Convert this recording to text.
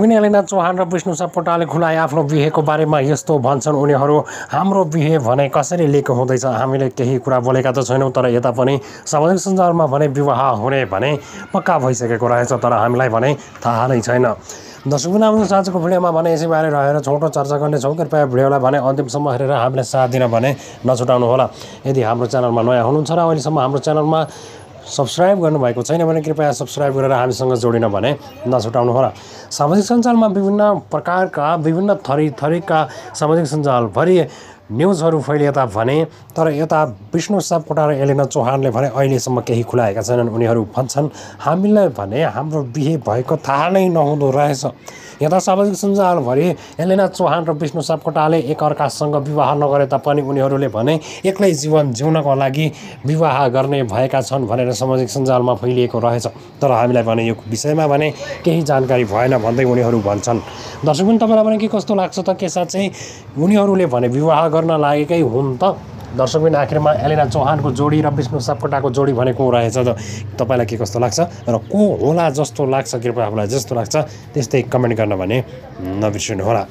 एलिना चौहान र विष्णु सापकोटाले खुलाए आफ्नो बिहेको बारेमा यस्तो भन्छन् उनीहरू। हाम्रो बिहे भने कसरी लिएको हुँदैछ, हामीले केही कुरा बोलेका त छैनौँ, तर यता पनि सामाजिक सञ्जालमा भने विवाह हुने भने पक्का भइसकेको रहेछ, तर हामीलाई भने थाहा नै छैन। दर्शकबिन हाम्रो आजको भिडियोमा भने यसैबारे रहेर छोटो चर्चा गर्नेछौँ। कृपया भिडियोलाई भने अन्तिमसम्म हेरेर हामीलाई साथ दिन भने नछुटाउनु होला। यदि हाम्रो च्यानलमा नयाँ हुनुहुन्छ र अहिलेसम्म हाम्रो च्यानलमा सब्सक्राइब गर्नुभएको छैन भने कृपया सब्सक्राइब गरेर हामीसँग जोडिन भने नछुटाउनु होला। सामाजिक सञ्जालमा विभिन्न प्रकारका विभिन्न थरीका सामाजिक सञ्जालभरि न्युजहरू फैलिएता भने, तर यता विष्णु सापकोटा र एलिना चौहानले भने अहिलेसम्म केही खुलाएका छैनन्। उनीहरू भन्छन् हामीलाई भने हाम्रो बिहे भएको थाहा नै नहुँदो रहेछ। यता सामाजिक सञ्जालभरि एलिना चौहान र विष्णु सापकोटाले एकअर्कासँग विवाह नगरे तापनि उनीहरूले भने एक्लै जीवन जिउनको लागि विवाह गर्ने भएका छन् भनेर सामाजिक सञ्जालमा फैलिएको रहेछ, तर हामीलाई भने यो विषयमा भने केही जानकारी भएन भन्दै उनीहरू भन्छन्। दर्शकबिन तपाईँलाई भने के कस्तो लाग्छ त, के साँच्चै उनीहरूले भने विवाह गर्न लागेकै हुन् त? दर्शकबिन आखिरमा एलिना चौहानको जोडी र विष्णु सापकोटाको जोडी भने को रहेछ त, तपाईँलाई के कस्तो लाग्छ र को होला जस्तो लाग्छ? कृपया आफूलाई जस्तो लाग्छ त्यस्तै कमेन्ट गर्न भने नबिर्सिनु होला।